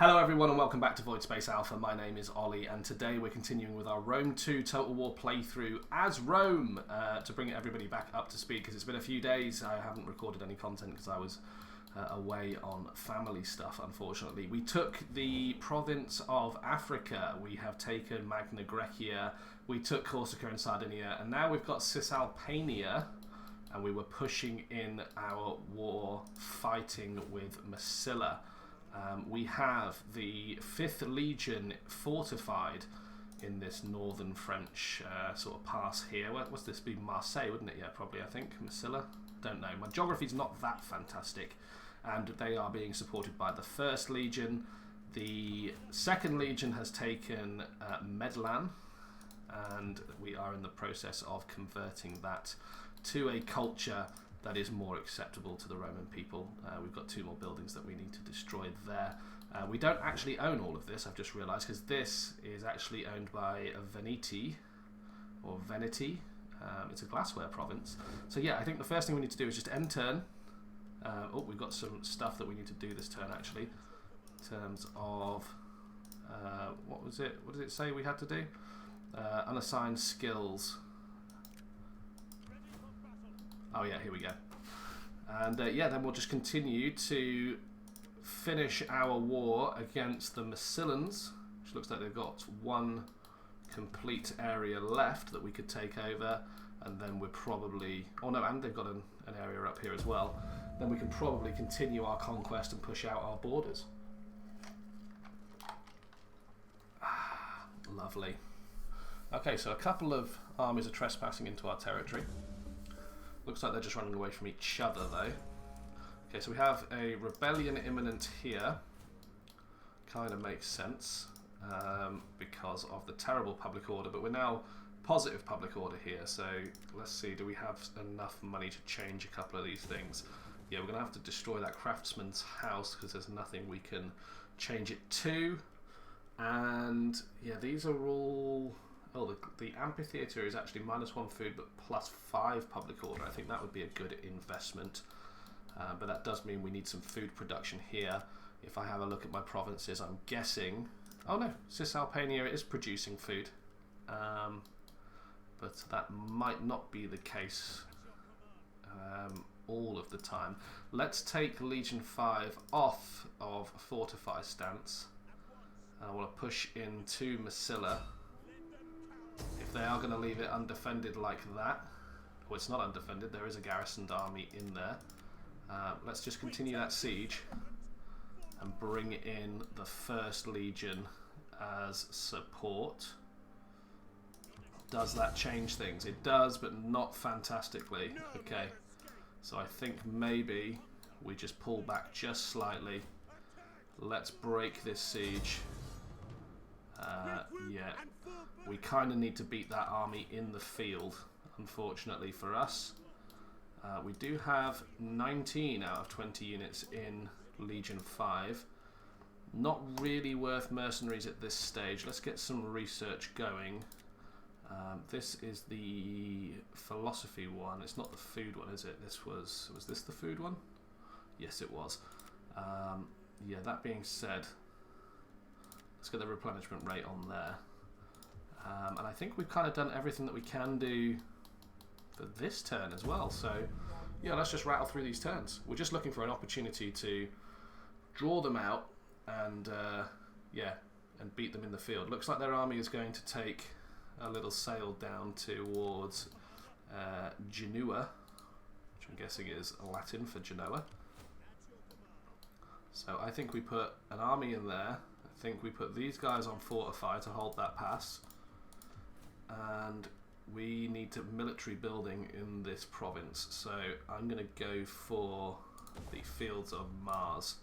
Hello everyone and welcome back to Voidspace Alpha. My name is Ollie and today we're continuing with our Rome 2 Total War playthrough as Rome to bring everybody back up to speed because it's been a few days. I haven't recorded any content because I was away on family stuff, unfortunately. We took the province of Africa, we have taken Magna Graecia, we took Corsica and Sardinia, and now we've got Cisalpania, and we were pushing in our war fighting with Massilla. We have the 5th Legion fortified in this northern French sort of pass here. What's this be? Marseille, wouldn't it? Yeah, probably, I think. Massilla? Don't know. My geography's not that fantastic. And they are being supported by the 1st Legion. The 2nd Legion has taken Medlan, and we are in the process of converting that to a culture that is more acceptable to the Roman people. We've got 2 more buildings that we need to destroy there. We don't actually own all of this, I've just realised, because this is actually owned by Veneti, or Veneti. It's a glassware province. So yeah, I think the first thing we need to do is just end turn. Oh, we've got some stuff that we need to do this turn, actually, in terms of... what was it? What did it say we had to do? Unassigned skills. Oh yeah, here we go. And yeah, then we'll just continue to finish our war against the Massillans, which looks like they've got 1 complete area left that we could take over, and then we're probably... Oh no, and they've got an area up here as well. Then we can probably continue our conquest and push out our borders. Ah, lovely. Okay, so a couple of armies are trespassing into our territory. Looks like they're just running away from each other, though. Okay, so we have a rebellion imminent here. Kind of makes sense because of the terrible public order, but we're now positive public order here. So let's see, do we have enough money to change a couple of these things? Yeah, we're going to have to destroy that craftsman's house because there's nothing we can change it to. And yeah, these are all... Oh, the amphitheatre is actually -1 food but +5 public order. I think that would be a good investment. But that does mean we need some food production here. If I have a look at my provinces, I'm guessing... Oh no, Cisalpania is producing food. But that might not be the case all of the time. Let's take Legion 5 off of Fortify stance. I want to push into Massilla. If they are going to leave it undefended like that, well, it's not undefended, there is a garrisoned army in there. Let's just continue that siege and bring in the 1st Legion as support. Does that change things? It does, but not fantastically. Okay, so I think maybe we just pull back just slightly. Let's break this siege. Yeah, we kind of need to beat that army in the field, unfortunately for us. We do have 19 out of 20 units in Legion 5. Not really worth mercenaries at this stage. Let's get some research going. This is the philosophy one. It's not the food one, is it? This was this the food one? Yes, it was. Yeah, that being said, let's get the replenishment rate on there. And I think we've kind of done everything that we can do for this turn as well. So, yeah, let's just rattle through these turns. We're just looking for an opportunity to draw them out and, yeah, and beat them in the field. Looks like their army is going to take a little sail down towards Genoa, which I'm guessing is Latin for Genoa. So I think we put an army in there. I think we put these guys on fortify to hold that pass, and we need to military building in this province, so I'm going to go for the Fields of Mars.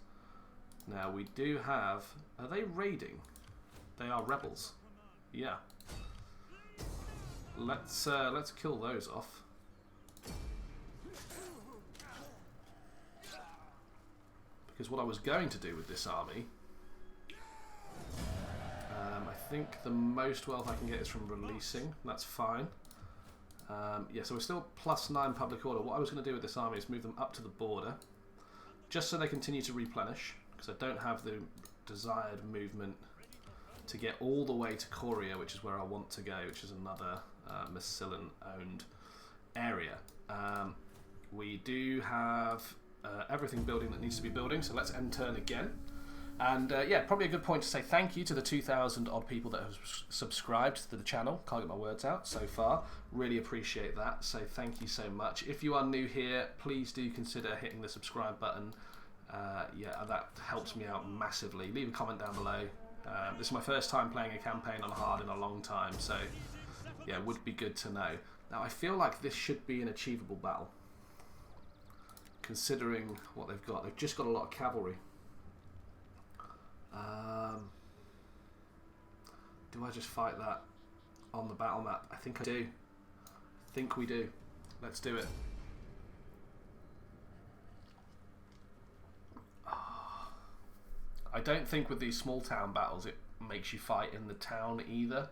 Now we do have... Are they raiding? They are rebels. Yeah. Let's kill those off. Because what I was going to do with this army... I think the most wealth I can get is from releasing. That's fine. Yeah, so we're still +9 public order. What I was going to do with this army is move them up to the border, just so they continue to replenish, because I don't have the desired movement to get all the way to Coria, which is where I want to go, which is another Massillon-owned area. We do have everything building that needs to be building, so let's end turn again. And yeah, probably a good point to say thank you to the 2,000 odd people that have subscribed to the channel. Can't get my words out so far. Really appreciate that, so thank you so much. If you are new here, please do consider hitting the subscribe button. Yeah, that helps me out massively. Leave a comment down below. This is my first time playing a campaign on hard in a long time, so yeah, would be good to know. Now, I feel like this should be an achievable battle, considering what they've got. They've just got a lot of cavalry. Do I just fight that on the battle map? I think I do. I think we do. Let's do it. I don't think with these small town battles it makes you fight in the town either.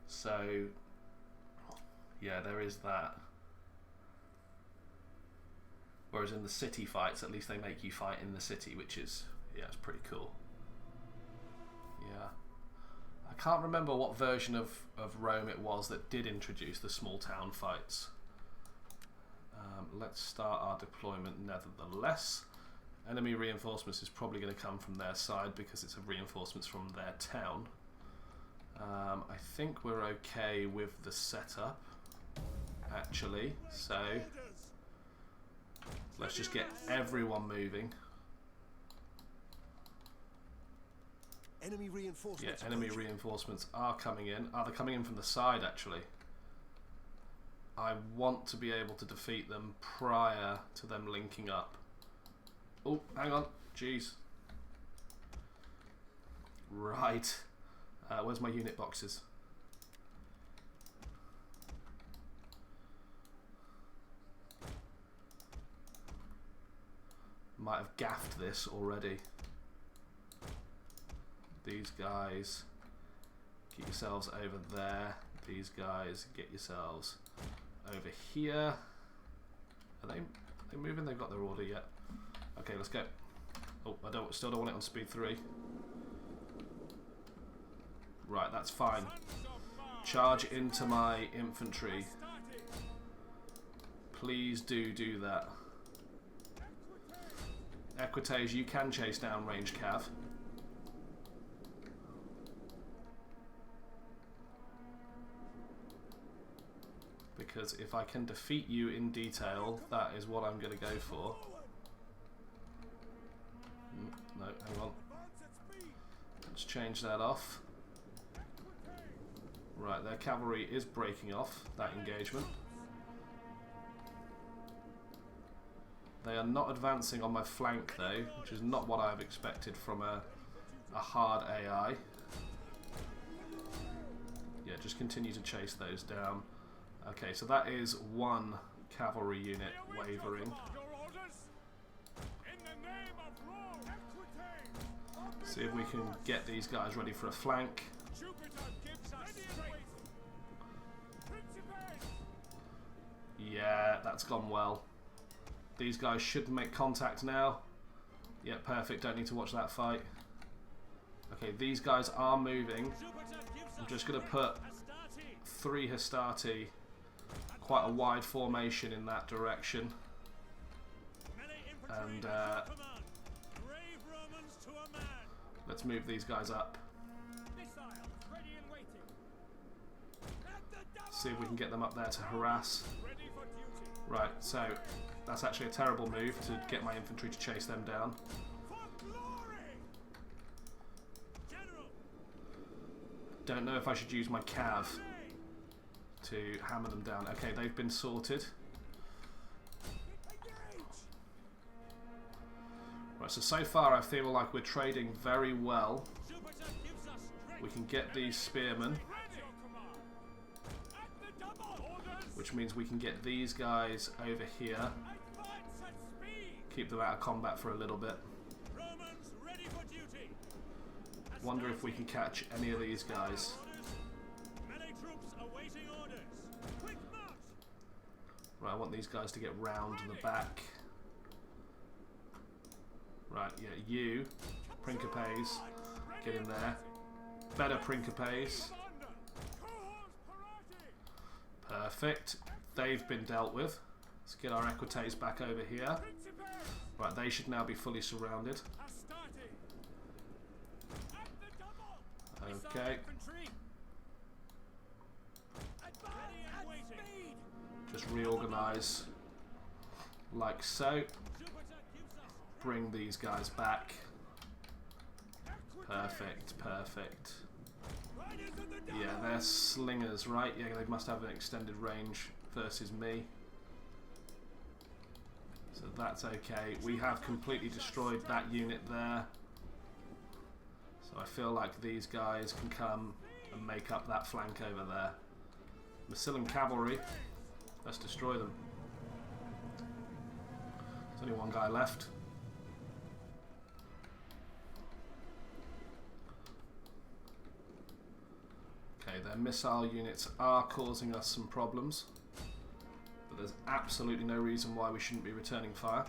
So, yeah, there is that. Whereas in the city fights, at least they make you fight in the city, which is, yeah, it's pretty cool. Yeah. I can't remember what version of Rome it was that did introduce the small town fights. Let's start our deployment nevertheless. Enemy reinforcements is probably going to come from their side because it's reinforcements from their town. I think we're okay with the setup, actually, so let's just get everyone moving. Enemy reinforcements. Yeah, enemy reinforcements are coming in. They're coming in from the side, actually. I want to be able to defeat them prior to them linking up. Oh, hang on. Jeez. Right. Where's my unit boxes? Might have gaffed this already. These guys, get yourselves over there. These guys, get yourselves over here. Are they moving? They've got their order yet. Okay, let's go. Oh, still don't want it on speed 3. Right, that's fine. Charge into my infantry. Please do that. Equitage, you can chase down range cav. Because if I can defeat you in detail, that is what I'm going to go for. No, hang on. Let's change that off. Right, their cavalry is breaking off that engagement. They are not advancing on my flank though, which is not what I've expected from a hard AI. Yeah, just continue to chase those down. Okay, so that is one cavalry unit wavering. See if we can get these guys ready for a flank. Yeah, that's gone well. These guys should make contact now. Yeah, perfect. Don't need to watch that fight. Okay, these guys are moving. I'm just going to put 3 Hastati, quite a wide formation in that direction. And let's move these guys up. See if we can get them up there to harass. Right, so that's actually a terrible move to get my infantry to chase them down. Don't know if I should use my cav to hammer them down. Okay, they've been sorted. Right, so far I feel like we're trading very well. We can get these spearmen, which means we can get these guys over here. Keep them out of combat for a little bit. Wonder if we can catch any of these guys. Right, I want these guys to get round the back. Right, yeah, you Principes, get in there. Better Principes. Perfect. They've been dealt with. Let's get our Equites back over here. Right, they should now be fully surrounded. Okay. Just reorganize like so. Bring these guys back. Perfect, perfect. Yeah, they're slingers, right? Yeah, they must have an extended range versus me. So that's okay. We have completely destroyed that unit there. So I feel like these guys can come and make up that flank over there. Massilian cavalry. Let's destroy them. There's only one guy left. Okay, their missile units are causing us some problems. But there's absolutely no reason why we shouldn't be returning fire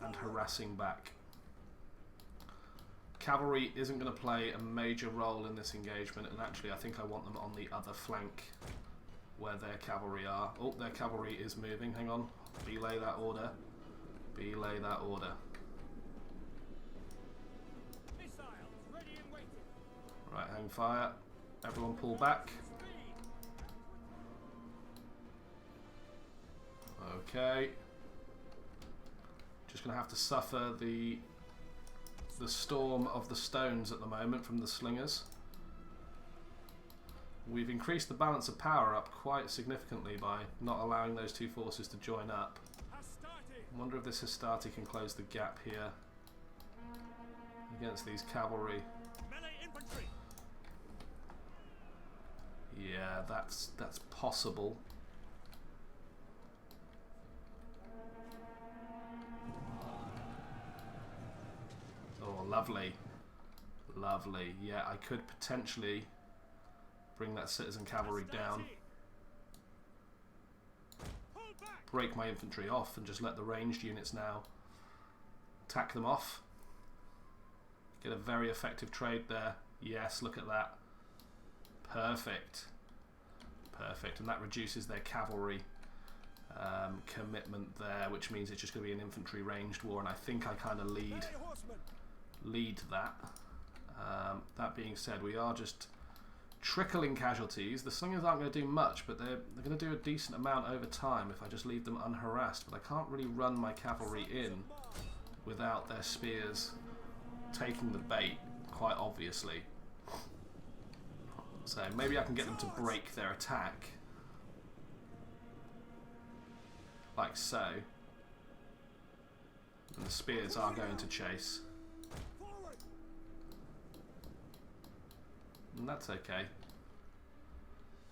and harassing back. Cavalry isn't going to play a major role in this engagement, and actually I think I want them on the other flank where their cavalry are. Oh, their cavalry is moving. Hang on. Belay that order. Belay that order. Right, hang fire. Everyone pull back. Okay. Just going to have to suffer the storm of the stones at the moment from the slingers. We've increased the balance of power up quite significantly by not allowing those two forces to join up. I wonder if this Hastati can close the gap here against these cavalry. Yeah, that's possible. Oh, lovely. Lovely. Yeah, I could potentially bring that citizen cavalry down. Break my infantry off and just let the ranged units now attack them off. Get a very effective trade there. Yes, look at that. Perfect. Perfect. And that reduces their cavalry commitment there, which means it's just going to be an infantry ranged war, and I think I kind of lead that. That being said, we are just trickling casualties. The slingers aren't going to do much, but they're going to do a decent amount over time if I just leave them unharassed. But I can't really run my cavalry in without their spears taking the bait, quite obviously. So maybe I can get them to break their attack. Like so. And the spears are going to chase. And that's okay.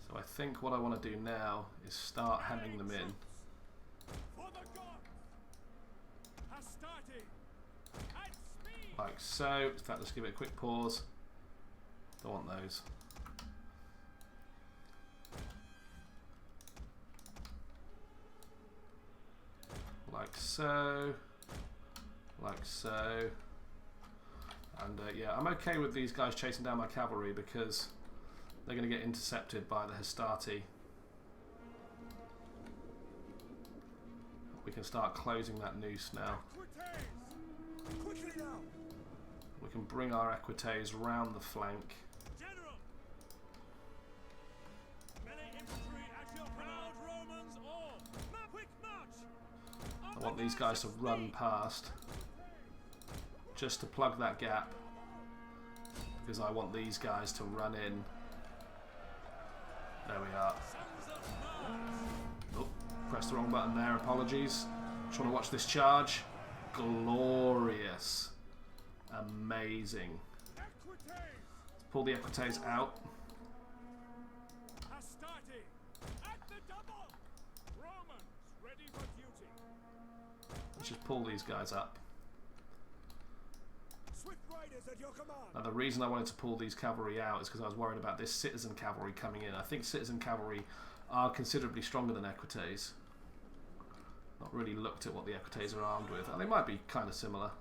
So I think what I want to do now is start hemming them in. Like so. In fact, let's give it a quick pause. Don't want those. Like so. Like so. And yeah, I'm okay with these guys chasing down my cavalry because they're going to get intercepted by the Hastati. We can start closing that noose now. We can bring our Equites round the flank. I want these guys to run past just to plug that gap, because I want these guys to run in. There we are. Oh, pressed the wrong button there, apologies. Trying to watch this charge. Glorious. Amazing. Let's pull the Equites out. Let's just pull these guys up. Now the reason I wanted to pull these cavalry out is because I was worried about this citizen cavalry coming in. I think citizen cavalry are considerably stronger than Equites. Not really looked at what the Equites are armed with. They might be kind of similar.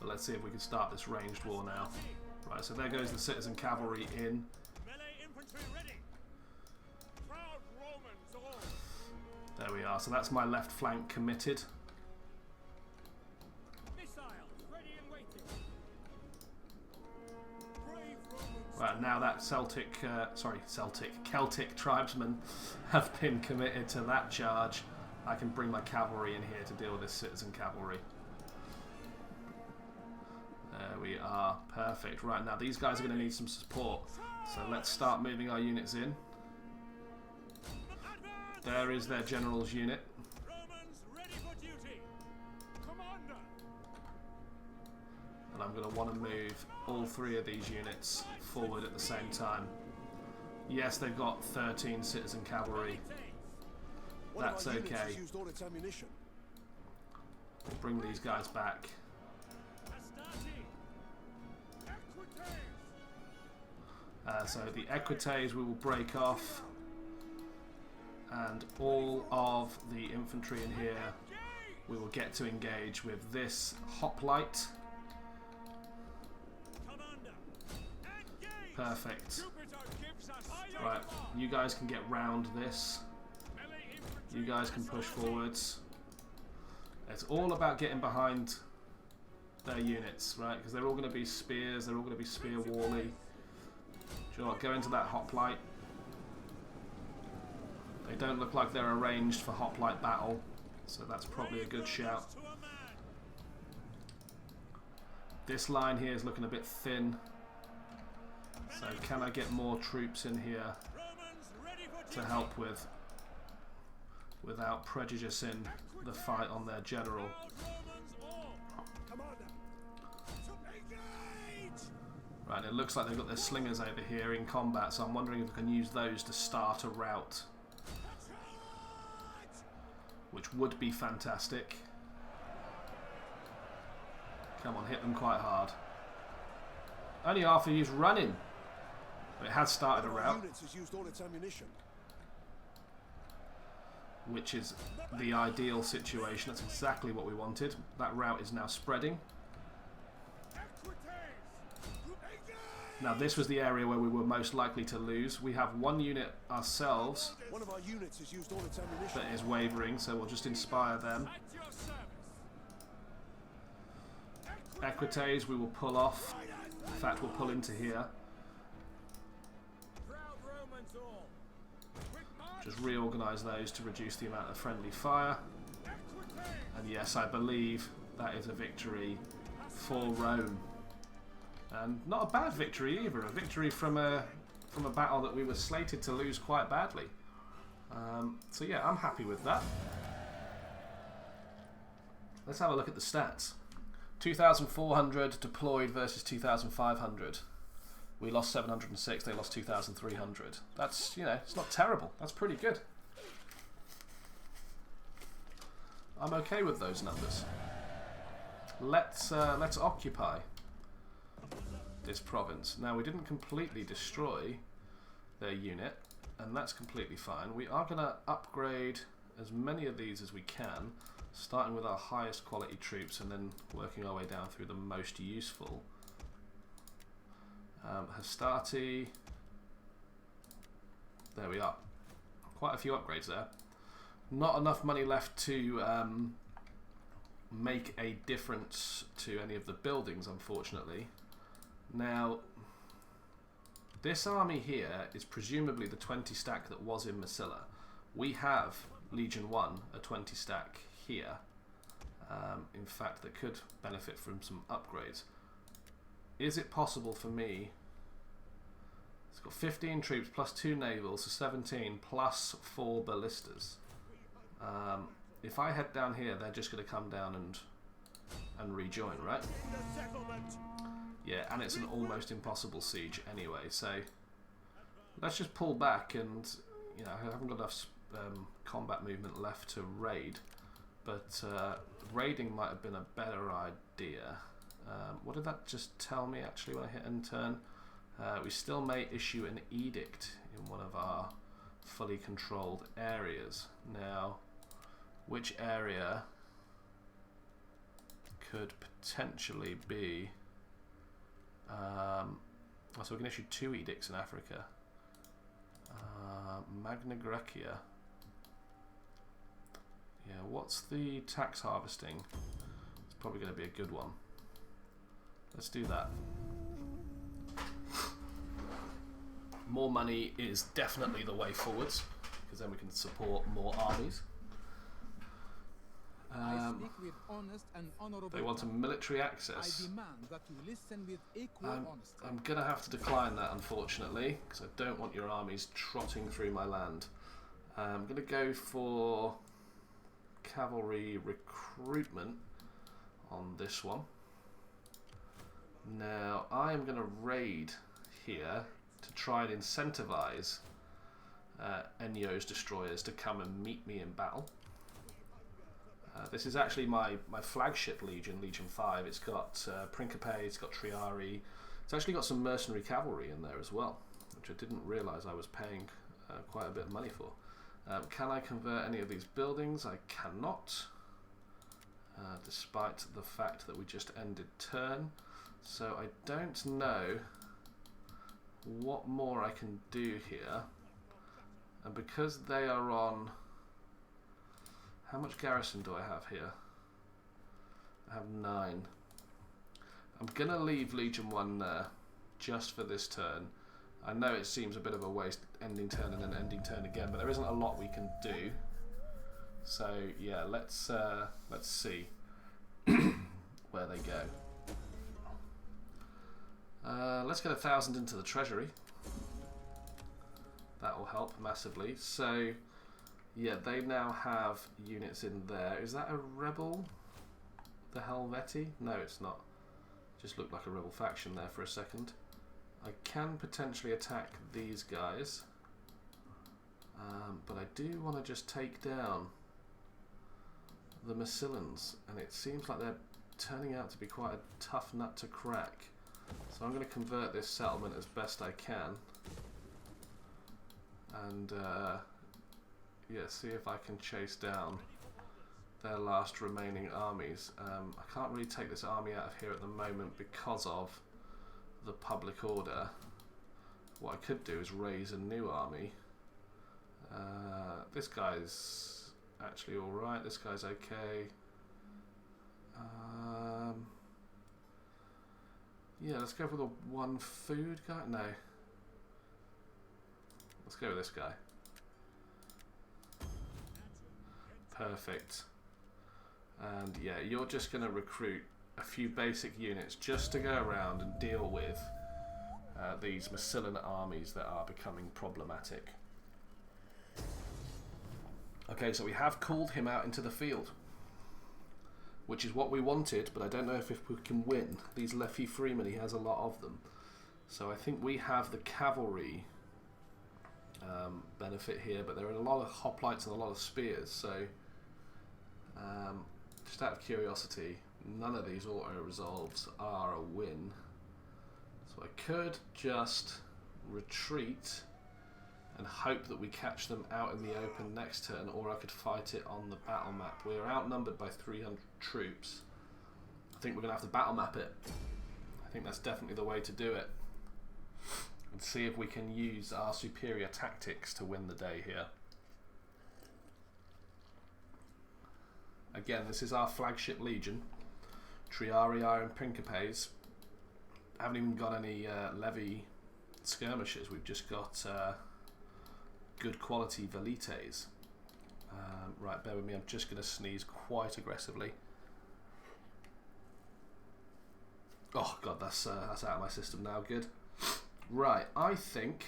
But let's see if we can start this ranged war now. Right, so there goes the citizen cavalry in. There we are, so that's my left flank committed. Right, now that Celtic tribesmen have been committed to that charge, I can bring my cavalry in here to deal with this citizen cavalry. There we are, perfect. Right, now these guys are going to need some support, so let's start moving our units in. There is their general's unit. And I'm going to want to move all 3 of these units forward at the same time. Yes, they've got 13 citizen cavalry. That's okay. We'll bring these guys back. So the Equites we will break off. And all of the infantry in here we will get to engage with this hoplite. Perfect. Right, you guys can get round this. You guys can push forwards. It's all about getting behind their units, right? Because they're all going to be spears, they're all going to be spear wally. Do you know what? Go into that hoplite. They don't look like they're arranged for hoplite battle, so that's probably a good shout. This line here is looking a bit thin. So can I get more troops in here to help without prejudicing the fight on their general? Right, it looks like they've got their slingers over here in combat, so I'm wondering if I can use those to start a rout, which would be fantastic. Come on, hit them quite hard. Only after he's running. But it has started a rout, which is the ideal situation. That's exactly what we wanted. That rout is now spreading. Now this was the area where we were most likely to lose. We have one unit ourselves that is wavering, so we'll just inspire them. Equites we will pull off. In fact, we'll pull into here. Just reorganise those to reduce the amount of friendly fire. And yes, I believe that is a victory for Rome. And not a bad victory either. A victory from a battle that we were slated to lose quite badly. So yeah, I'm happy with that. Let's have a look at the stats. 2,400 deployed versus 2,500. We lost 706, they lost 2,300. That's, you know, it's not terrible. That's pretty good. I'm okay with those numbers. Let's occupy this province. Now, we didn't completely destroy their unit, and that's completely fine. We are going to upgrade as many of these as we can, starting with our highest quality troops and then working our way down through the most useful. Hastati. There we are. Quite a few upgrades there. Not enough money left to make a difference to any of the buildings, unfortunately. Now, this army here is presumably the 20 stack that was in Massila. We have Legion 1, a 20 stack here. In fact, that could benefit from some upgrades. Is it possible for me? It's got 15 troops plus 2 navals, so 17 plus 4 ballistas. If I head down here, they're just going to come down and rejoin, right? Yeah, and it's an almost impossible siege anyway. So let's just pull back, and you know, I haven't got enough combat movement left to raid, but raiding might have been a better idea. What did that just tell me actually when I hit end turn? We still may issue an edict in one of our fully controlled areas. Now, which area could potentially be... so we can issue 2 edicts in Africa. Magna Graecia. Yeah, what's the tax harvesting? It's probably going to be a good one. Let's do that. More money is definitely the way forwards, because then we can support more armies. I speak with honest and honorable. They want a military access. I demand that you listen with equal honesty. I'm going to have to decline that, unfortunately, because I don't want your armies trotting through my land. I'm going to go for cavalry recruitment on this one. Now, I am going to raid here to try and incentivize Ennio's destroyers to come and meet me in battle. This is actually my flagship legion, Legion 5. It's got Principe, it's got Triari. It's actually got some mercenary cavalry in there as well, which I didn't realise I was paying quite a bit of money for. Can I convert any of these buildings? I cannot, despite the fact that we just ended turn. So I don't know what more I can do here. And because they are on... How much garrison do I have here? I have 9. I'm going to leave Legion 1 there, just for this turn. I know it seems a bit of a waste, ending turn and then ending turn again, but there isn't a lot we can do. So yeah, let's see where they go. Let's get 1,000 into the treasury. That will help massively. So yeah, they now have units in there. Is that a rebel? The Helveti? No, it's not. Just looked like a rebel faction there for a second. I can potentially attack these guys, but I do want to just take down the Massilians, and it seems like they're turning out to be quite a tough nut to crack. So I'm going to convert this settlement as best I can, and yeah, see if I can chase down their last remaining armies. I can't really take this army out of here at the moment because of the public order. What I could do is raise a new army. This guy's actually alright, this guy's okay. Yeah, let's go for the one food guy. No. Let's go with this guy. Perfect. And yeah, you're just going to recruit a few basic units just to go around and deal with these Massilian armies that are becoming problematic. Okay, so we have called him out into the field, which is what we wanted, but I don't know if we can win. These Leffy Freemen, he has a lot of them. So I think we have the cavalry benefit here, but there are a lot of hoplites and a lot of spears, so just out of curiosity, none of these auto-resolves are a win. So I could just retreat and hope that we catch them out in the open next turn, or I could fight it on the battle map. We're outnumbered by 300 troops. I think we're going to have to battle map it. I think that's definitely the way to do it. And see if we can use our superior tactics to win the day here. Again, this is our flagship legion. Triari Iron Principes. Haven't even got any levy skirmishers. We've just got good quality velites. Right, bear with me. I'm just going to sneeze quite aggressively. Oh god, that's out of my system now. Good. Right, I think.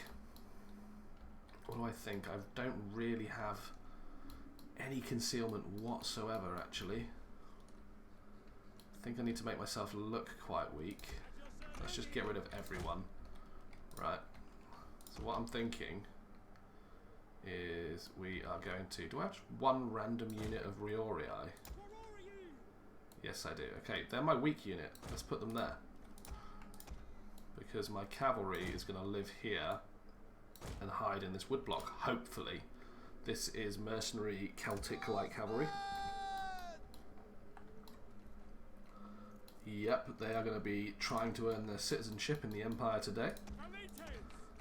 What do I think? I don't really have any concealment whatsoever, actually. I think I need to make myself look quite weak. Let's just get rid of everyone. Right. So what I'm thinking is we are going to... Do I have one random unit of Riorii? Yes, I do. Okay, they're my weak unit. Let's put them there. Because my cavalry is going to live here and hide in this woodblock, hopefully. This is mercenary Celtic light cavalry. Yep, they are going to be trying to earn their citizenship in the Empire today.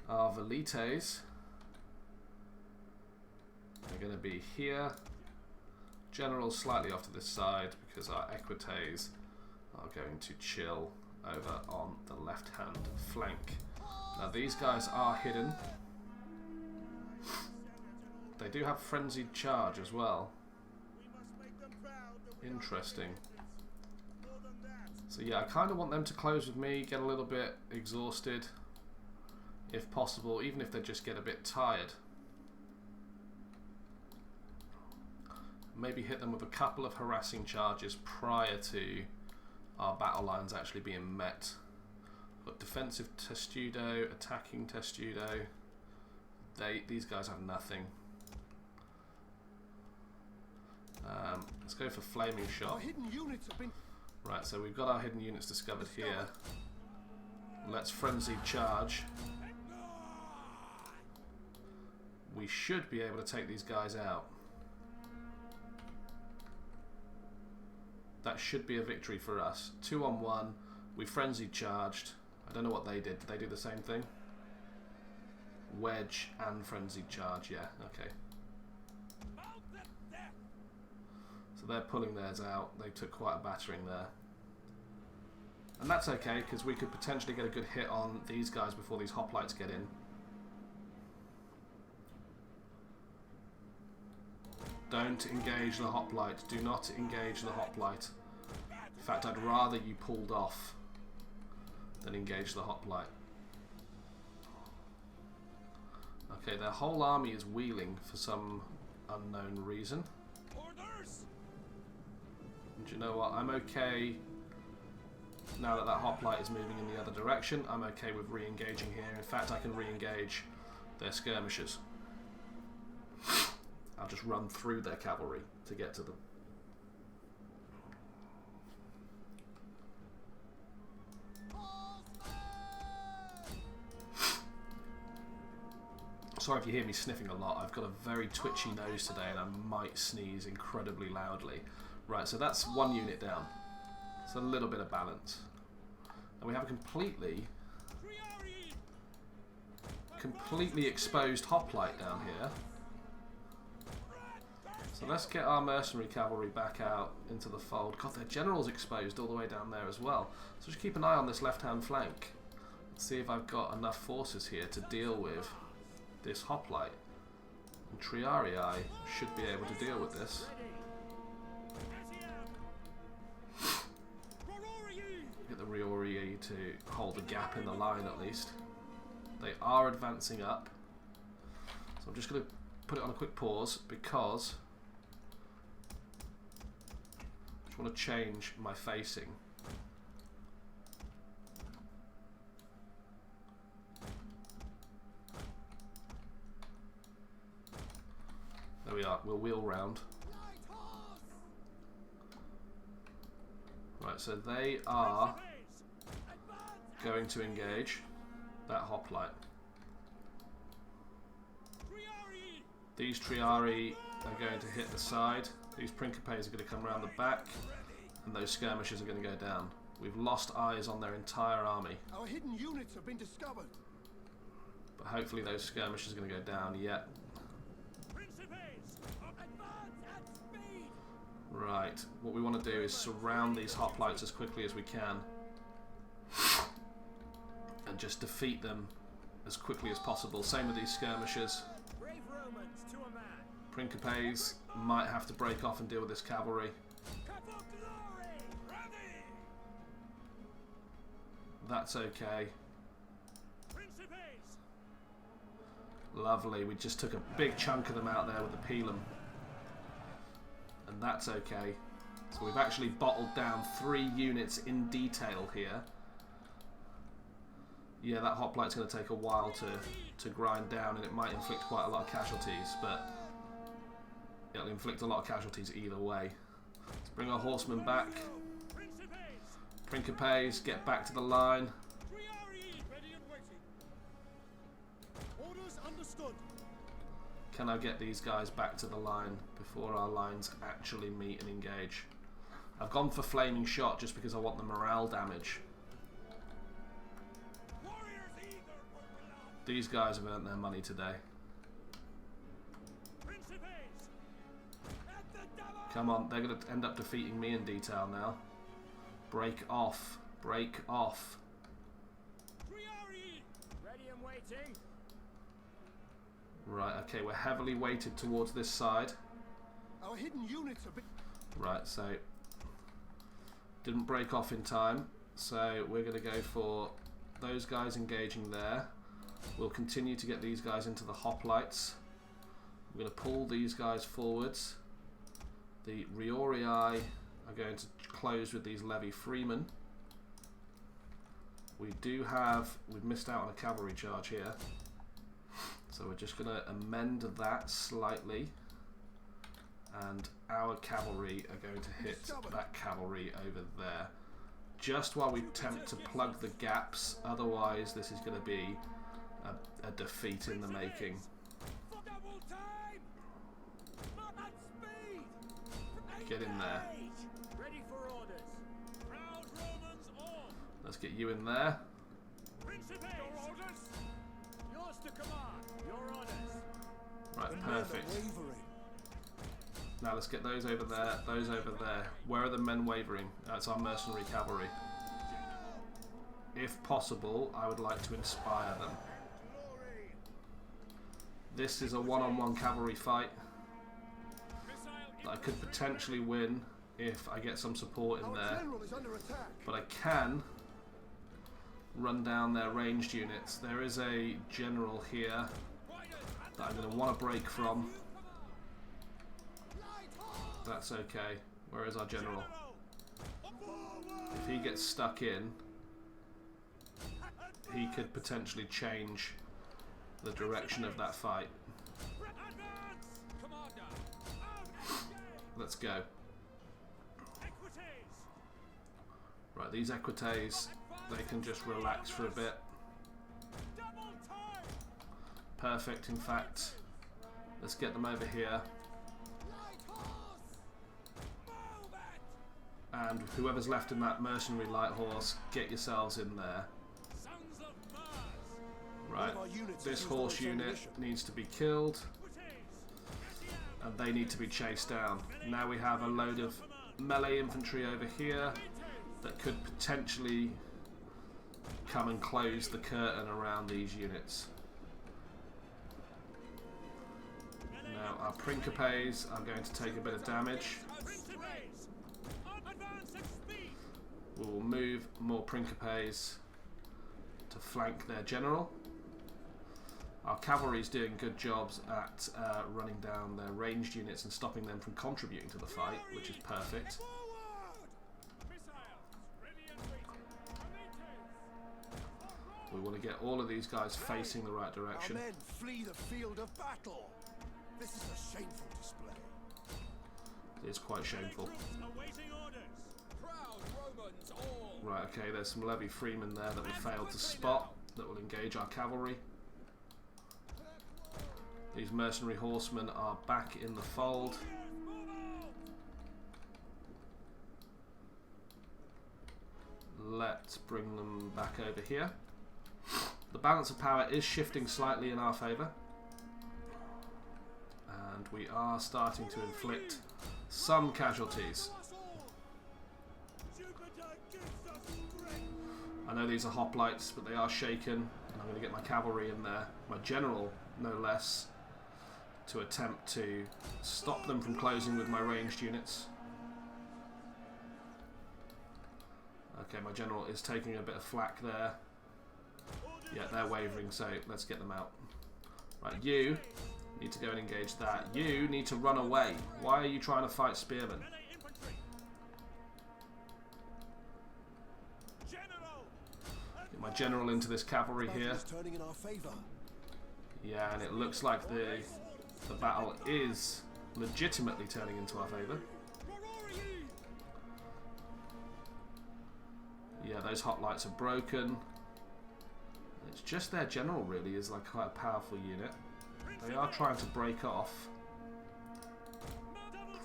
Our Velites are going to be here. Generals slightly off to this side because our Equites are going to chill over on the left-hand flank. Now these guys are hidden. They do have frenzied charge as well. Interesting. So yeah, I kind of want them to close with me, get a little bit exhausted, if possible, even if they just get a bit tired. Maybe hit them with a couple of harassing charges prior to our battle lines actually being met. Look, defensive testudo, attacking testudo. These guys have nothing. Let's go for flaming shot. Right, so we've got our hidden units discovered here. Let's frenzy charge. We should be able to take these guys out. That should be a victory for us. 2-on-1. We frenzy charged. I don't know what they did. Did they do the same thing? Wedge and frenzied charge. Yeah, okay. So they're pulling theirs out. They took quite a battering there. And that's okay, because we could potentially get a good hit on these guys before these hoplites get in. Don't engage the hoplite. Do not engage the hoplite. In fact, I'd rather you pulled off than engage the hoplite. Okay, their whole army is wheeling for some unknown reason. And you know what? I'm okay now that that hoplite is moving in the other direction. I'm okay with re-engaging here. In fact, I can re-engage their skirmishers. I'll just run through their cavalry to get to them. Sorry if you hear me sniffing a lot. I've got a very twitchy nose today and I might sneeze incredibly loudly. Right, so that's one unit down. It's a little bit of balance. And we have a completely exposed hoplite down here. So let's get our mercenary cavalry back out into the fold. God, their general's exposed all the way down there as well. So just keep an eye on this left-hand flank. Let's see if I've got enough forces here to deal with this hoplite. And Triarii should be able to deal with this. Get the Riorii to hold a gap in the line at least. They are advancing up. So I'm just going to put it on a quick pause because I just want to change my facing. There we are, we'll wheel round. Right, so they are going to engage that hoplite. These Triarii are going to hit the side. These Principes are going to come around the back. And those skirmishers are going to go down. We've lost eyes on their entire army. Our hidden units have been discovered. But hopefully those skirmishers are going to go down yet. Right, what we want to do is surround these hoplites as quickly as we can. And just defeat them as quickly as possible. Same with these skirmishers. Principes might have to break off and deal with this cavalry. That's okay. Lovely, we just took a big chunk of them out there with the Pelum. And that's okay. So we've actually bottled down 3 units in detail here. Yeah, that hoplite's going to take a while to grind down, and it might inflict quite a lot of casualties, but it'll inflict a lot of casualties either way. Let's bring our horsemen back. Principes, get back to the line. Can I get these guys back to the line before our lines actually meet and engage? I've gone for flaming shot just because I want the morale damage. These guys have earned their money today. Come on, they're going to end up defeating me in detail now. Break off. Break off. Right, okay, we're heavily weighted towards this side. Our hidden units are bit... Right, so didn't break off in time, so we're going to go for those guys engaging there. We'll continue to get these guys into the hoplites. We're going to pull these guys forwards. The Riorii are going to close with these levy freemen. We've missed out on a cavalry charge here. So we're just going to amend that slightly. And our cavalry are going to hit that cavalry over there. Just while we attempt to plug the gaps, otherwise this is going to be a defeat in the making. Get in there. Let's get you in there. Right, perfect. Now let's get those over there, those over there. Where are the men wavering? That's our mercenary cavalry. If possible, I would like to inspire them. This is a one-on-one cavalry fight that I could potentially win if I get some support in there. But I can run down their ranged units. There is a general here that I'm going to want to break from. That's okay. Where is our general? If he gets stuck in, he could potentially change the direction of that fight. Let's go. Right, these equites, they can just relax for a bit. Perfect, in fact. Let's get them over here. And whoever's left in that mercenary light horse, get yourselves in there. Right, this horse unit needs to be killed. And they need to be chased down. Now we have a load of melee infantry over here that could potentially come and close the curtain around these units. Now our Principes are going to take a bit of damage. We will move more Principes to flank their general. Our cavalry is doing good jobs at running down their ranged units and stopping them from contributing to the fight, which is perfect. We want to get all of these guys facing the right direction. Our men flee the field of battle. This is a shameful display. It is quite shameful. Right, okay, there's some levy freemen there that we failed to spot that will engage our cavalry. These mercenary horsemen are back in the fold. Let's bring them back over here. The balance of power is shifting slightly in our favour. And we are starting to inflict some casualties. I know these are hoplites, but they are shaken. And I'm going to get my cavalry in there. My general, no less, to attempt to stop them from closing with my ranged units. Okay, my general is taking a bit of flak there. Yeah, they're wavering, so let's get them out. Right, you need to go and engage that. You need to run away. Why are you trying to fight spearmen? Get my general into this cavalry here. Yeah, and it looks like the battle is legitimately turning into our favour. Yeah, those hoplites are broken. It's just their general really is like quite a powerful unit. They are trying to break off.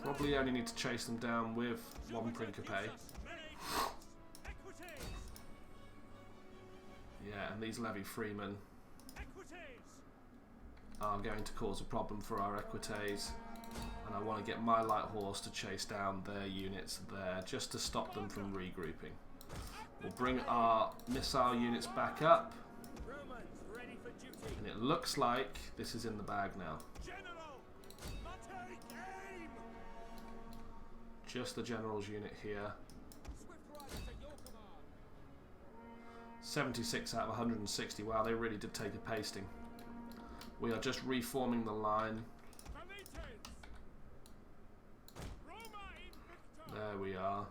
Probably only need to chase them down with one Principe. Yeah, and these levy freemen are going to cause a problem for our equites, and I want to get my light horse to chase down their units there just to stop them from regrouping. We'll bring our missile units back up, and it looks like this is in the bag now. Just the general's unit here. 76 out of 160. Wow, they really did take a pasting. We are just reforming the line. There we are.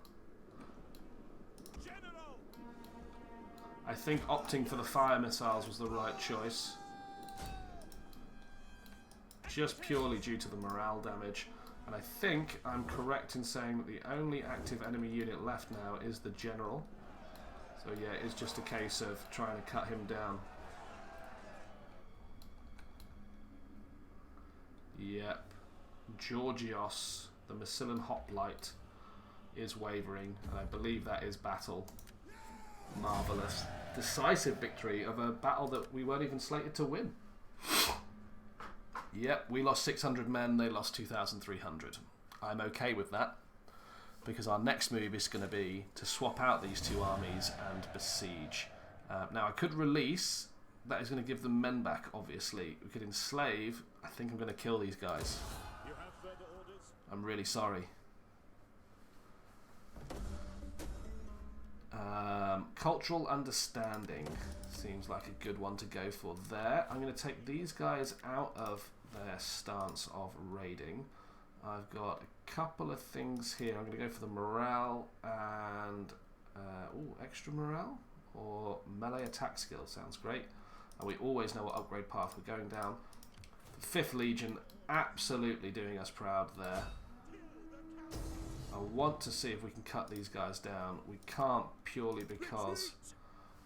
I think opting for the fire missiles was the right choice. Just purely due to the morale damage. And I think I'm correct in saying that the only active enemy unit left now is the general. So yeah, it's just a case of trying to cut him down. Yep. Georgios, the Massilian hoplite, is wavering, and I believe that is battle. Marvellous. Decisive victory of a battle that we weren't even slated to win. Yep, we lost 600 men, they lost 2,300. I'm okay with that, because our next move is going to be to swap out these two armies and besiege. Now I could release, that is going to give them men back obviously. We could enslave, I think I'm going to kill these guys. I'm really sorry. Cultural understanding seems like a good one to go for there. I'm going to take these guys out of their stance of raiding. I've got a couple of things here. I'm going to go for the morale and extra morale or melee attack skill. Sounds great. And we always know what upgrade path we're going down. The 5th Legion absolutely doing us proud there. I want to see if we can cut these guys down. We can't, purely because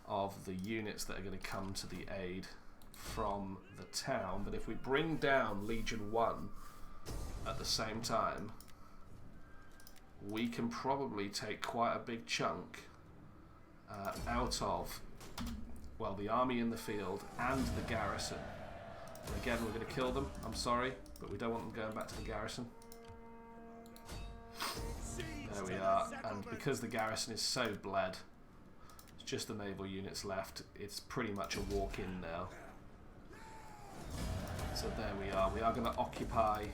of the units that are going to come to the aid from the town. But if we bring down Legion 1 at the same time, we can probably take quite a big chunk out of, well, the army in the field and the garrison. And again, we're going to kill them, I'm sorry, but we don't want them going back to the garrison. There we are, and because the garrison is so bled, it's just the naval units left. It's pretty much a walk-in now. So there we are. We are going to occupy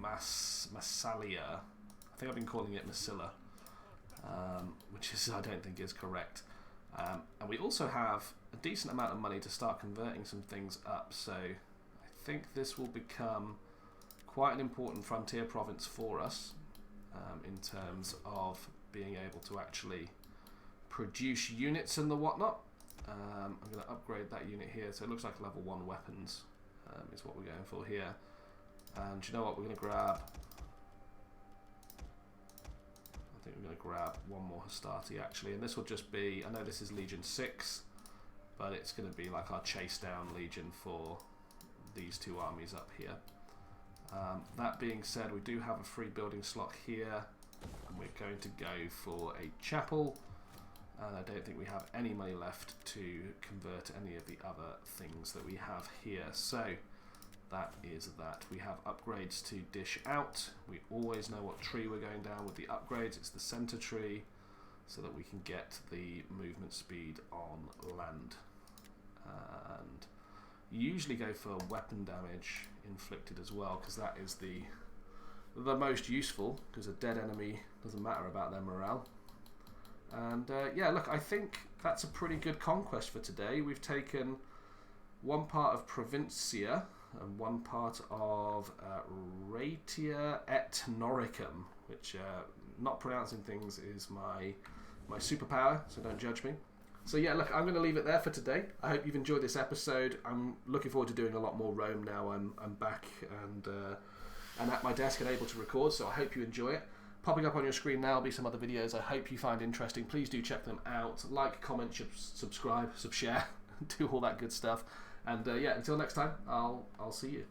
Massalia. I think I've been calling it Massilla, which is, I don't think is correct. And we also have a decent amount of money to start converting some things up. So I think this will become quite an important frontier province for us. In terms of being able to actually produce units and the whatnot. I'm going to upgrade that unit here, so it looks like level 1 weapons is what we're going for here. And you know what, we're going to grab, I think we're going to grab one more Hastati actually, and this will just be, I know this is Legion 6, but it's going to be like our chase down Legion for these two armies up here. That being said, we do have a free building slot here, and we're going to go for a chapel, and I don't think we have any money left to convert any of the other things that we have here. So that is that. We have upgrades to dish out. We always know what tree we're going down with the upgrades. It's the center tree, so that we can get the movement speed on land. And usually go for weapon damage inflicted as well, because that is the most useful, because a dead enemy doesn't matter about their morale. And yeah, look, I think that's a pretty good conquest for today. We've taken one part of Provincia and one part of Raetia et Noricum, which not pronouncing things is my superpower, so don't judge me. So yeah, look, I'm going to leave it there for today. I hope you've enjoyed this episode. I'm looking forward to doing a lot more Rome now. I'm back and at my desk and able to record, so I hope you enjoy it. Popping up on your screen now will be some other videos I hope you find interesting. Please do check them out. Like, comment, subscribe, share, do all that good stuff. And yeah, until next time, I'll see you.